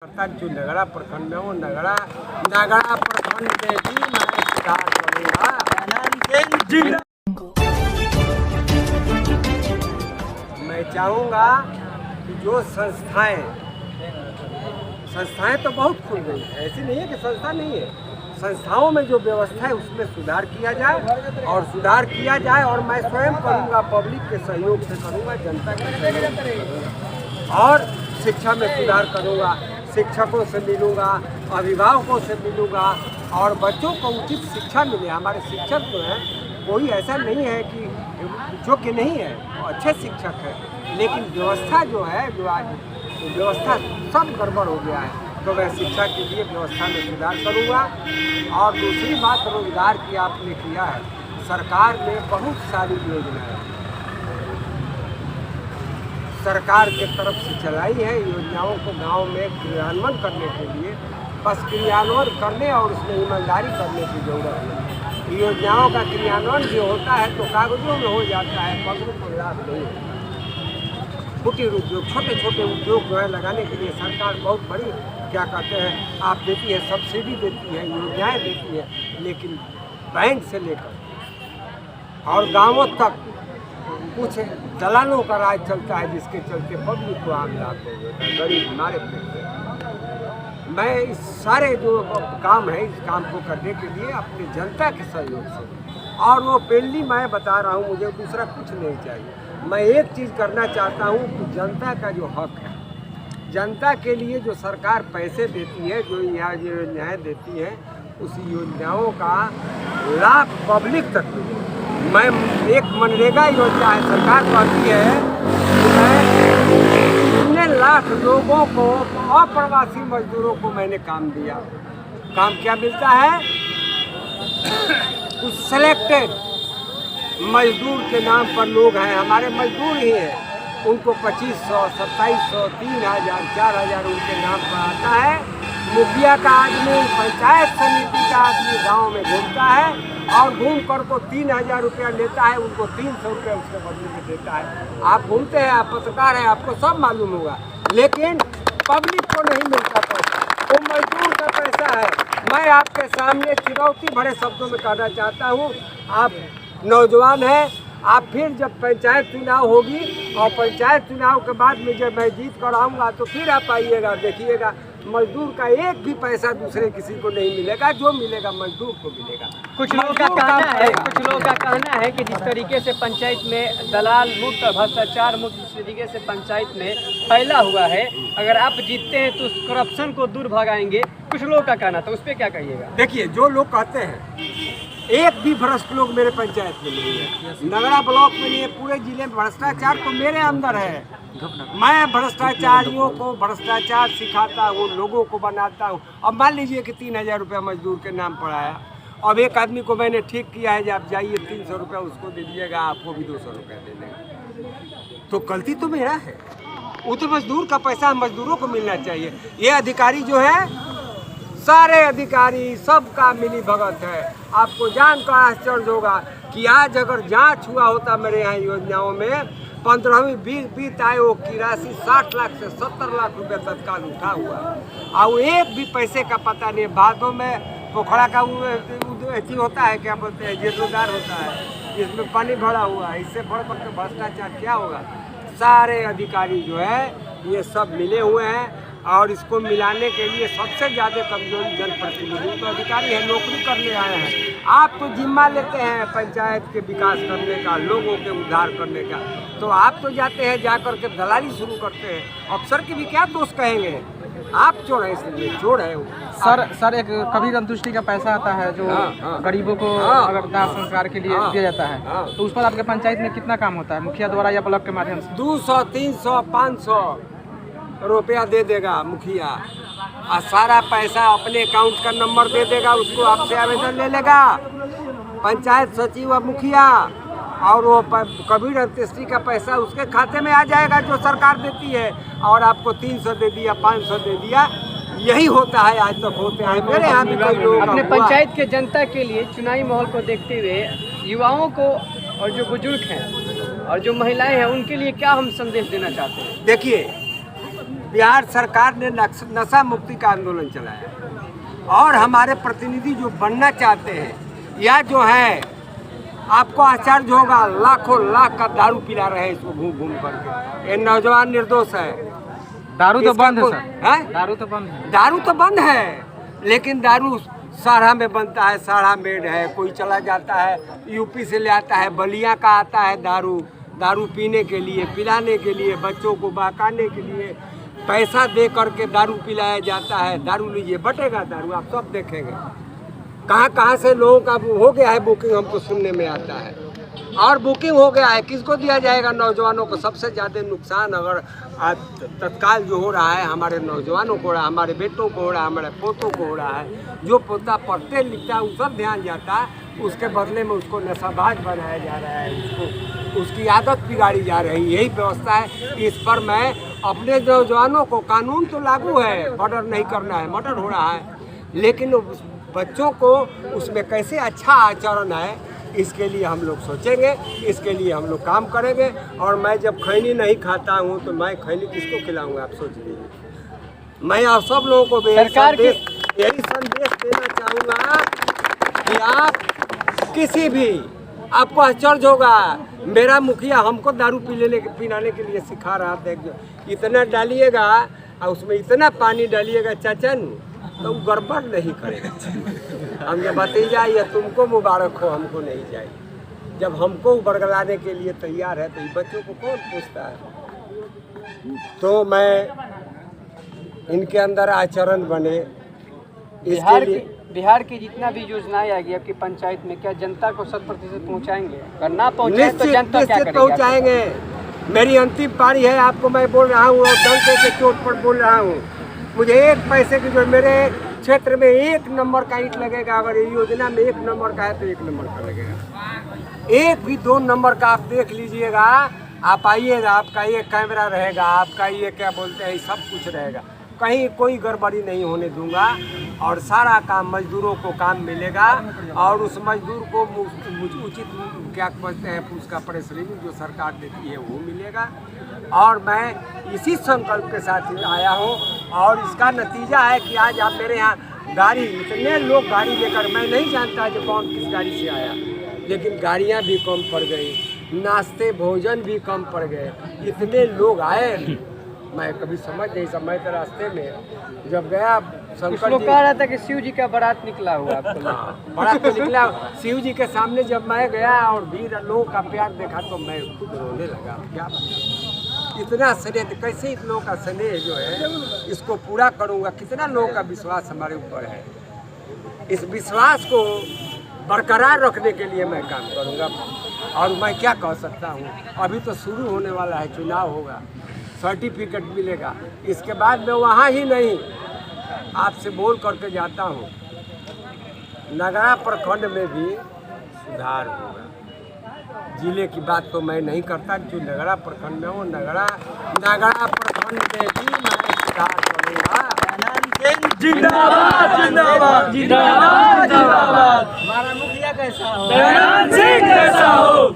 जो नगड़ा प्रखंड में वो नगड़ा प्रखंड में भी मैं सुधार करूँगा। मैं चाहूँगा कि जो संस्थाएं तो बहुत खुल गई है, ऐसी नहीं है कि संस्था नहीं है। संस्थाओं में जो व्यवस्था है उसमें सुधार किया जाए और मैं स्वयं करूँगा, पब्लिक के सहयोग से करूँगा, जनता के सहयोग से करूँगा और शिक्षा में सुधार करूँगा। शिक्षकों से मिलूँगा, अभिभावकों से मिलूँगा और बच्चों को उचित शिक्षा मिले। हमारे शिक्षक जो हैं कोई ऐसा नहीं है कि जो कि नहीं है, अच्छे शिक्षक हैं, लेकिन व्यवस्था जो है आज व्यवस्था सब गड़बड़ हो गया है। तो मैं शिक्षा के लिए व्यवस्था में सुधार करूँगा। और दूसरी बात, रोजगार की आपने किया है, सरकार ने बहुत सारी योजनाएं सरकार के तरफ से चलाई है। योजनाओं को गांव में क्रियान्वयन करने के लिए बस क्रियान्वयन करने और उसमें ईमानदारी करने की जरूरत है। योजनाओं का क्रियान्वयन जो होता है तो कागजों में हो जाता है, पब्लिक को लाभ नहीं होता। कुटीर उद्योग, छोटे छोटे उद्योग जो है लगाने के लिए सरकार बहुत बड़ी क्या कहते हैं आप देती है, सब्सिडी देती है, योजनाएँ देती है, लेकिन बैंक से लेकर और गाँवों तक कुछ दलालों का राज चलता है, जिसके चलते पब्लिक को आम लाभ नहीं होता है, गरीब हमारे पेट। मैं इस सारे जो काम है, इस काम को करने के लिए अपनी जनता के सहयोग से, और वो पेनली मैं बता रहा हूँ, मुझे दूसरा कुछ नहीं चाहिए। मैं एक चीज़ करना चाहता हूँ कि जनता का जो हक है, जनता के लिए जो सरकार पैसे देती है, जो यहाँ जो योजनाएँ देती है, उस योजनाओं का लाभ पब्लिक तक मिले। मैं एक मनरेगा योजना है, सरकार कहती है कि मैं कितने लाख लोगों को, अप्रवासी मजदूरों को मैंने काम दिया। काम क्या मिलता है? कुछ सेलेक्टेड मजदूर के नाम पर लोग हैं, हमारे मजदूर ही हैं, उनको 2500, 2700, 3000, 4000 उनके नाम पर आता है। मुखिया का आदमी, पंचायत समिति का आदमी गाँव में घूमता है और घूम कर को 3000 रुपया लेता है, उनको 300 रुपया उसके बदले में देता है। आप घूमते हैं, आप पत्रकार हैं, आपको सब मालूम होगा, लेकिन पब्लिक को नहीं मिलता पैसा, वो मजदूर का पैसा है। मैं आपके सामने चिरौती भरे शब्दों में कहना चाहता हूँ, आप नौजवान हैं, आप फिर जब पंचायत चुनाव होगी और पंचायत चुनाव के बाद में जब मैं जीत कर आऊँगा तो फिर आप आइएगा, देखिएगा मजदूर का एक भी पैसा दूसरे किसी को नहीं मिलेगा, जो मिलेगा मजदूर को मिलेगा। कुछ लोगों का कहना है कि जिस तरीके से पंचायत में दलाल मुक्त, भ्रष्टाचार मुक्त जिस तरीके से पंचायत में फैला हुआ है, अगर आप जीतते हैं तो उस करप्शन को दूर भगाएंगे। कुछ लोगों का कहना था, उस पर क्या कहिएगा? देखिए, जो लोग कहते हैं, एक भी भ्रष्ट लोग मेरे पंचायत में नहीं है, नगड़ा ब्लॉक में नहीं है, पूरे जिले में भ्रष्टाचार तो मेरे अंदर है। मैं भ्रष्टाचारियों को भ्रष्टाचार सिखाता हूँ, लोगों को बनाता हूँ। अब मान लीजिए कि 3000 रुपया मजदूर के नाम पर आया, अब एक आदमी को मैंने ठीक किया है, जब आप जाइए 300 रुपया उसको दे दीजिएगा, आपको भी 200 रुपया दे देगा, तो गलती तो मेरा है। वो तो मजदूर का पैसा मजदूरों को मिलना चाहिए। ये अधिकारी जो है, सारे अधिकारी सबका मिली भगत है। आपको जानकर आश्चर्य होगा कि आज अगर जांच हुआ होता मेरे यहाँ योजनाओं में, 15वीं बीत आए, वो की राशि 60 लाख से 70 लाख रुपया तत्काल उठा हुआ, और एक भी पैसे का पता नहीं। बादों में पोखरा का ऐसी होता है, क्या बोलते हैं, जीर्णोद्धार होता है, इसमें पानी भरा हुआ है, इससे बढ़ कर भ्रष्टाचार क्या होगा? सारे अधिकारी जो है ये सब मिले हुए हैं, और इसको मिलाने के लिए सबसे ज़्यादा कमजोरी जनप्रतिनिधि तो अधिकारी है, नौकरी करने आए हैं। आप तो जिम्मा लेते हैं पंचायत के विकास करने का, लोगों के उद्धार करने का, तो आप तो जाते हैं जाकर के दलाली शुरू करते हैं। अफसर की भी क्या दोष कहेंगे? आप चोर है, इसलिए चोर है वो। सर एक कबीर अंतुष्टि का पैसा आता है जो गरीबों को अगर दाह संस्कार के लिए दिया जाता है, तो उस पर आपके पंचायत में कितना काम होता है, मुखिया द्वारा या ब्लॉक के माध्यम से? 200, 300, 500 रुपया दे देगा मुखिया, और सारा पैसा अपने अकाउंट का नंबर दे देगा, उसको आपसे आवेदन ले लेगा पंचायत सचिव और मुखिया, और वो कबीर अंत्येष्टि का पैसा उसके खाते में आ जाएगा जो सरकार देती है, और आपको 300 दे दिया, 500 दे दिया। यही होता है, आज तक होते हैं मेरे यहाँ भी कई लोग। अपने पंचायत के जनता के लिए चुनावी माहौल को देखते हुए युवाओं को और जो बुजुर्ग हैं और जो महिलाएं हैं, उनके लिए क्या हम संदेश देना चाहते हैं? देखिए, बिहार सरकार ने नशा मुक्ति का आंदोलन चलाया और हमारे प्रतिनिधि जो बनना चाहते हैं या जो है आपको आश्चर्य होगा, लाखों लाख का दारू पिला रहे हैं इसको घूम घूम करके। ये नौजवान निर्दोष है। दारू तो बंद है कोई- सर, हैं? दारू तो बंद है। दारू तो बंद है, लेकिन दारू साढ़ा में बनता है, साढ़ा मेड है। कोई चला जाता है यूपी से ले आता है, बलिया का आता है दारू पीने के लिए, पिलाने के लिए, बच्चों को बहकाने के लिए पैसा दे करके दारू पिलाया जाता है। दारू लीजिए, बटेगा दारू, आप सब देखेंगे। कहाँ कहाँ से लोगों का हो गया है बुकिंग, हमको सुनने में आता है। और बुकिंग हो गया है, किसको दिया जाएगा? नौजवानों को। सबसे ज़्यादा नुकसान अगर तत्काल जो हो रहा है हमारे नौजवानों को हो रहा है, हमारे बेटों को हो रहा है, हमारे पोतों को हो रहा है। जो पोता पढ़ते लिखता है उस पर ध्यान जाता है, उसके बदले में उसको नशाबाज बनाया जा रहा है, उसकी आदत बिगाड़ी जा रही है। यही व्यवस्था है। इस पर मैं अपने नौजवानों को, कानून तो लागू है, मर्डर नहीं करना है, मर्डर हो रहा है, लेकिन उस बच्चों को उसमें कैसे अच्छा आचरण है, इसके लिए हम लोग सोचेंगे, इसके लिए हम लोग काम करेंगे। और मैं जब खैनी नहीं खाता हूँ तो मैं खैनी किसको खिलाऊंगा, आप सोच लीजिए। मैं आप सब लोगों को भी यही संदेश देना चाहूँगा कि आप किसी भी, आपको आश्चर्य होगा, मेरा मुखिया हमको दारू पिलाने के लिए सिखा रहा था। इतना डालिएगा और उसमें इतना पानी डालिएगा चाचन, तो गड़बड़ नहीं करेगा। हम जब भतीजा या तुमको मुबारक हो, हमको नहीं चाहिए। जब हमको बरगलाने के लिए तैयार है तो ये बच्चों को कौन पूछता है? तो मैं इनके अंदर आचरण बने, इसके लिए बिहार की जितना भी योजनाएं आएगी आपकी पंचायत में, क्या जनता को 100% पहुँचाएंगे? अगर ना पहुँचाए तो जनता क्या करेगी? पहुँचाएंगे। मेरी अंतिम पारी है, आपको मैं बोल रहा हूँ और डंके के चोट पर बोल रहा हूँ। मुझे एक पैसे की जो मेरे क्षेत्र में 1 नंबर का ईंट लगेगा, अगर ये योजना में 1 नंबर का है तो 1 नंबर का लगेगा। 1 भी 2 नंबर का आप देख लीजिएगा, आप आइएगा, आपका ये कैमरा रहेगा, आपका ये क्या बोलते हैं, सब कुछ रहेगा। कहीं कोई गड़बड़ी नहीं होने दूंगा और सारा काम मजदूरों को काम मिलेगा और उस मजदूर को उचित क्या कहते हैं उसका परिश्रम जो सरकार देती है वो मिलेगा। और मैं इसी संकल्प के साथ ही आया हूँ और इसका नतीजा है कि आज आप मेरे यहाँ गाड़ी, इतने लोग गाड़ी लेकर, मैं नहीं जानता कि कौन किस गाड़ी से आया, लेकिन गाड़ियाँ भी कम पड़ गई, नाश्ते भोजन भी कम पड़ गए, इतने लोग आए। मैं कभी समझ नहीं, समय के रास्ते में जब गया कुछ लोग कह रहा था कि शिव जी का बारात निकला हुआ आपको। बारात तो निकला शिव जी के सामने। जब मैं गया और भीड़ लोगों का प्यार देखा तो मैं खुद रोने लगा। क्या बताऊं, इतना स्नेह, कैसे इस लोगों का स्नेह जो है इसको पूरा करूंगा। कितना लोगों का विश्वास हमारे ऊपर है, इस विश्वास को बरकरार रखने के लिए मैं काम करूंगा। और मैं क्या कह सकता हूँ, अभी तो शुरू होने वाला है, चुनाव होगा, सर्टिफिकेट मिलेगा, इसके बाद मैं वहाँ ही नहीं आपसे बोल करके जाता हूँ, नगरा प्रखंड में भी सुधार होगा। जिले की बात तो मैं नहीं करता, जो नगरा प्रखंड में हो, नगरा प्रखंड में भी मैं सुधार करूँगा। जिंदाबाद जिंदाबाद जिंदाबाद जिंदाबाद। हमारा मुखिया कैसा हो? दयानंद सिंह कैसा हो?